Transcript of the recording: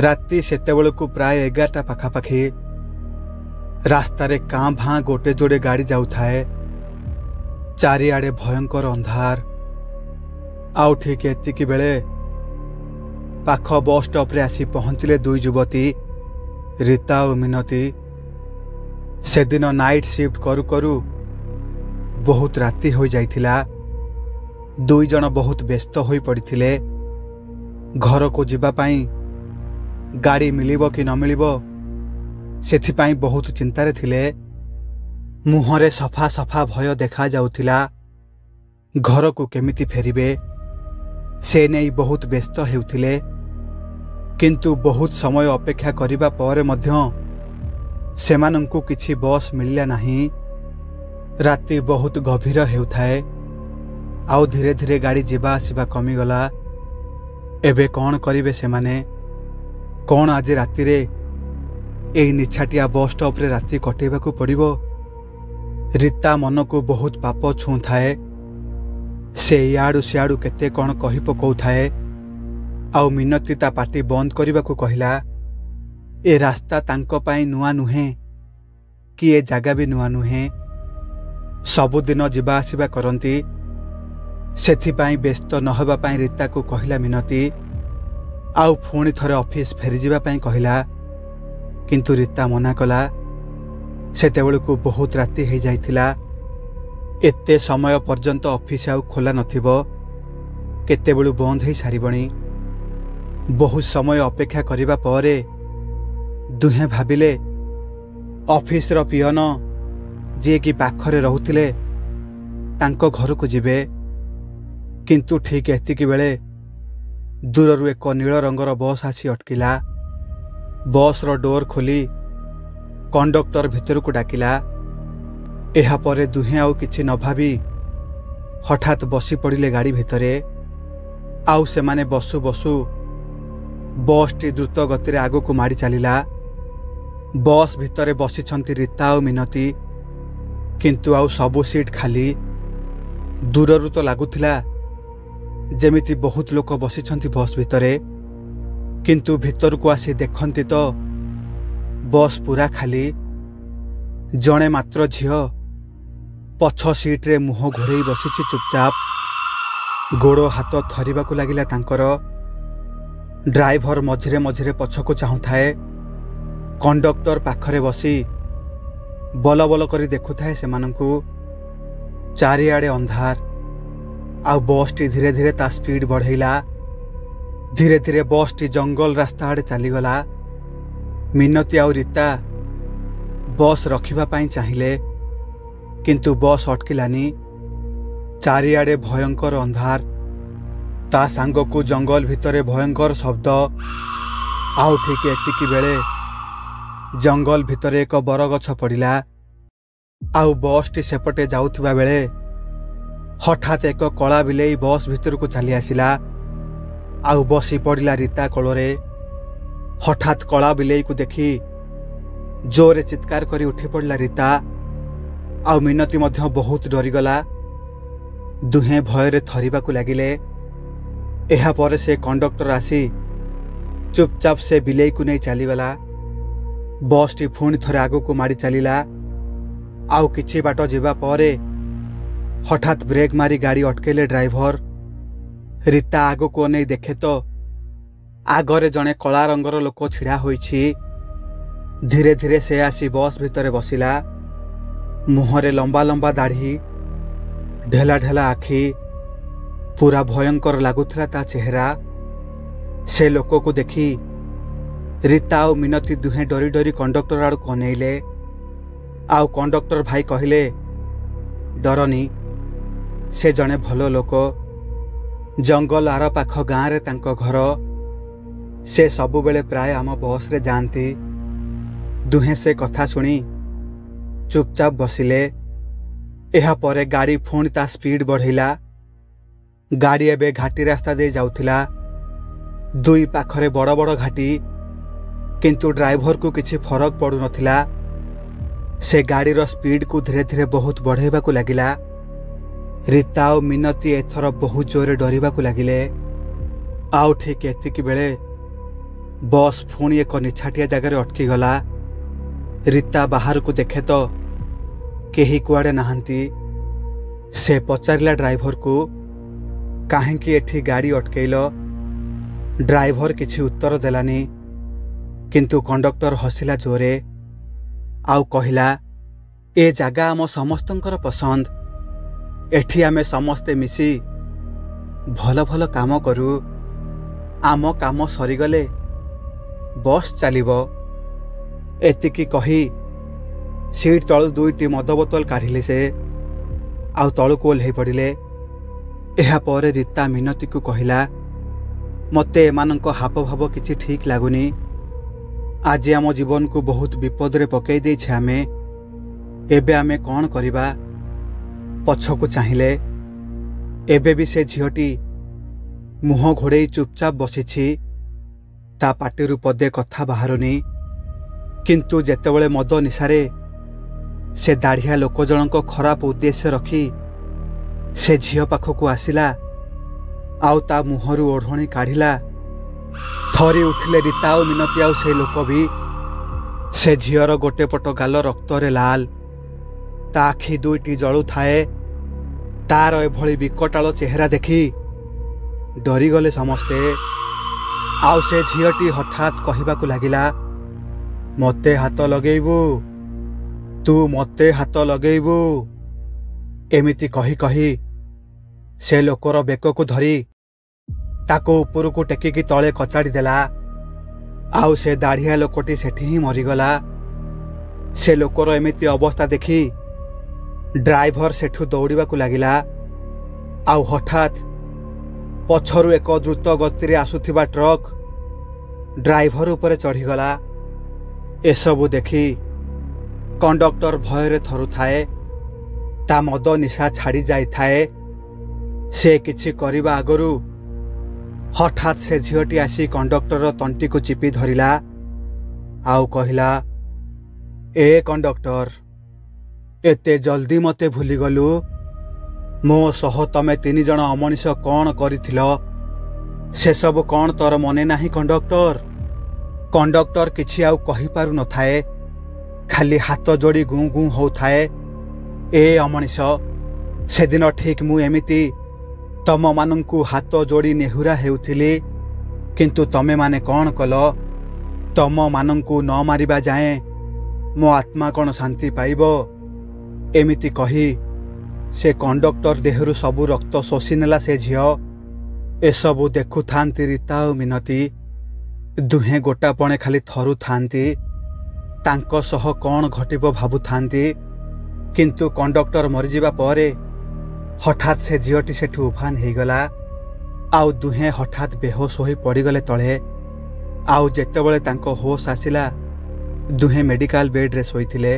राति सेतेबेलकु प्राय 11टा पाखापाखि रास्तार काँ भाँ गोटे जोड़े गाड़ी जाउथाए। चारिआडे भयंकर अंधार। आउ ठीक एतिकी बेले पाख बस स्टॉप रे आसी पहुंचले दुई युवती रीता और मिनती। से दिन नाइट शिफ्ट करू करू बहुत राति हो जाइथिला। दुई जन बहुत व्यस्त होई पड़िथिले। घर को जिबा पाई गाड़ी मिलिबो कि न मिलिबो सेथिपाई बहुत चिंतारे थिले। मुहरे सफा सफा भय देखा जाउथिला। घर को केमिति फेरिबे से नहीं बहुत व्यस्त हेउथिले। किंतु बहुत समय अपेक्षा करिबा पर मध्य सेमानंकु किछि बस मिलिला नाही। राति बहुत गभीर हेउथाए। आउ धीरे धीरे गाड़ी जिबा आसिबा कमिगला। एबे कौन करिवे सेमाने? कौन आज राति रे एई निछाटिया बस स्टॉप रे राति कटेबाकू पड़िबो? रीता मन को बहुत पाप छुथाए। से इयाडू सियाडू केते कौन कहि पकौथाए। आउ मिनती ता पाटी बंद करबाकू कहिला। ए रास्ता तांको पाई नुआ नुहे कि ए जागा भी नुआ नुहे। सबुदिन जिबा आसिबा करंती। सेथिपाई व्यस्त नहबा पाई रीता को कहिला मिनती। आउ पुणी थरे ऑफिस फेरी जिबा पाई कहिला। किंतु रीता मना कला। सेतेबेलकू बहुत राति हो जाइथिला। एते समय पर्यंत ऑफिस आउ खोला नथिबो। केतेबेलू बंद हो सारिबणी। बहुत समय अपेक्षा करिबा परे दुहे भाबिले ऑफिस रो पियन जे कि पाखरे रहुथिले तांको घर को जिबे। किंतु ठीक एतिकी बेले दूररू एक नील रंगर बस आसी अटकिला। बस रो डोर खोली कंडक्टर भितर को डाकिला। एहा परे दुहे आउ किछि न भाबी हठात बसी पड़िले गाड़ी भितरे। आउ सेमाने बसु बसु बस टी द्रुत गति रे आगो को मारी चलिला। बस भितरे बसिछंती रीता और मिनती। किंतु आउ सबु सीट खाली। दूररू तो लागुथिला जेमिति बहुत लोक बसिछंती बस भितरे। किंतु भितर को आसी देखंती तो बस पूरा खाली। जणे मात्र झियो पछ सीट रे मुह घोड़े बसिछि चुपचाप। गोड़ हाथ थरिबाकू लागिला तांकर। ड्राइवर मझिरे मझिरे पछकू चाहुथाए। कंडक्टर पाखरे बसी बल बल करी देखुथाए सेमानंकू। चारिआडे अंधार। आउ बस टी धीरे धीरे ता स्पीड बढ़ेला। धीरे धीरे बस टी जंगल रास्ता आड़े चलीगला। मिनती आउ रीता बस रखिबा पाई चाहिए। किंतु बस अटकिलानी। चारिआडे भयंकर अंधार। ता सांग को जंगल भितरे भयंकर शब्द। आउ ठीक एतिकी बेले जंगल भितरे एक बरगछ पड़िला। आउ बस टी सेपटे जाउथिबा बेले हठात एक कला बिलेई बस भितर को चली आसिला। आउ बसी पड़िला रीता कोलरे। हठात कला बिलेई को देखी जोरे चित्कार करी उठी पड़िला रीता। आउ मिनती मध्य बहुत डरीगला। दुहे भयरे थरिबाकू लागिले। एहा परे से कंडक्टर आसी चुपचाप से बिलेई को नहीं चलीगला। बस टी पुणी थरे आगो को मारी चलिला। आउ किछि बाट जिबा परे हठात ब्रेक मारी गाड़ी अटकेले ड्राइवर। रीता आगो को नहीं देखे तो आगरे जड़े कला रंगर लोक छिड़ा होइछि। धीरे धीरे से आसी बस भितरे बसिला। मुहरे लंबा लंबा दाढ़ी, ढेला ढेला आखि। पूरा भयंकर लागुथिला ता चेहरा। से लोक को देखी रीता और मिनती दुहे डरी डरी कंडक्टर आड़ को अनेइले। आउ कंडक्टर भाई कहले डरनी, से जड़े भल लोक। जंगल आर पाख गाँव रे तांको घर। से सबु बेले प्राय आम बस रे जाती। दुहे से कथा सुनी चुपचाप बसिले। एहा परे गाड़ी पुणी ता स्पीड बढ़ेला। गाड़ी एबे घाटी रास्ता दे जाउथिला। दुई पाखरे बड़ बड़ घाटी। किंतु ड्राइवर को किछि फरक पड़ू नथिला। से गाड़ीर स्पीड को धीरे धीरे बहुत बढ़ेबाकू लागिला। रीता और मिनती एथर बहुत जोरे डरिबाकू लागिले। आउ ठीक एतिकी बेले बस पुणी एक निछाटिया जगार अटकीगला। रीता बाहर को देखे तो केही कुआड़े नहांती। से पचारिला ड्राइवर को काहेंकी एठी गाड़ी अटकेल। ड्राइवर किछि उत्तर देलानी, किंतु कंडक्टर हसिला जोरे आउ कहिला, ए जागा आम समस्तंकर पसंद। एठी आमे समस्ते मिसी भल भल काम करू। आम काम सरीगले बस चलिबो। एतिकी कही सीट तलु दुईटी मद बोतल काढ़िले से आउ तलुको ओह्लै पड़िले। एहा परे रीता मिनती को कहिला, मते एमानंको हाव भाव किछि ठीक लागुनी। आज आम जीवन को बहुत विपद रे पकई देइछे आमे। एबे आमे कौन करिबा? पछकु चाहिले एबे भी से झियोटी मुह घोड़े चुपचाप बसिछि। ता पाटिरु पदे कथा बाहरुनी। किंतु जेतेबेले मद निशारे से दाढ़िया लोक जनक खराब उद्देश्य रखी से झियो पाखकु आसिला आउ ता मुहरु ओढ़णी काढ़िला, थरी उठिले रीता और मिनती आउ से लोक भी। से झियर गोटे पट गाल रक्तरे लाल, ता आखि दुईटी जलु थाए। तार एभली विकटाल चेहरा देखी डरीगले समस्ते। आउ से झियटी हठात कहिबाकु लागिला, मते हाथ लगेइबू, तू मते हाथ लगेइबू। एमिति कही कही से लोकर बेककु धरी ताको उपरकु टेकिकी तले कचाड़ी देला। आउ से दाढ़िया लोकटी सेठी ही मरीगला। से लोकर एमिति अवस्था देखी ड्राइवर सेठू दौड़ाकू लागिला। आउ हठात पछरु एक द्रुत गति आसुथिबा ट्रक ड्राइवर उपरे चढ़ीगला। एसबु देखी कंडक्टर भयरे थरुथाए। ता मद निशा छाड़ी जाई थाए। से किछि करिबा आगरु हठात से झियोटी आसी कंडक्टर तंटी को चिपी धरिला आउ कहिला, ए कंडक्टर, एते जल्दी मते भूली गलु? मो सह तमे 3 जन अमनिष कौन करिथिल से सब कौन तोर मने नाही कंडक्टर? कंडक्टर किछि आउ कहि पारु न थाए, खाली हाथ जोड़ी गुं गुं हो थाए। ए अमनिष, से दिन ठीक मु एमिति तम मानंकु हाथ जोड़ी नेहुरा हेउथिली, किंतु तमे माने कौन कल? तम मानंकु न मारिबा जाए मो आत्मा कौन शांति पाइबो? एमिति कही से कंडक्टर देहरु सबु रक्त शोषी नेला। से झियो एसबु देखु थांती रीता और मिनती। दुहे गोटापणे खाली थरु थांती, तांको सह कौन घटिबो भाबु थांती। किंतु कंडक्टर मरीजिबा परे हठात से झियोटी सेठू उफान हेगला। आउ दुहे हठात बेहोश होई पड़ीगले तले। आउ जेतेबेले तांको होश आसिला दुहे मेडिकल बेड रे सोईथिले।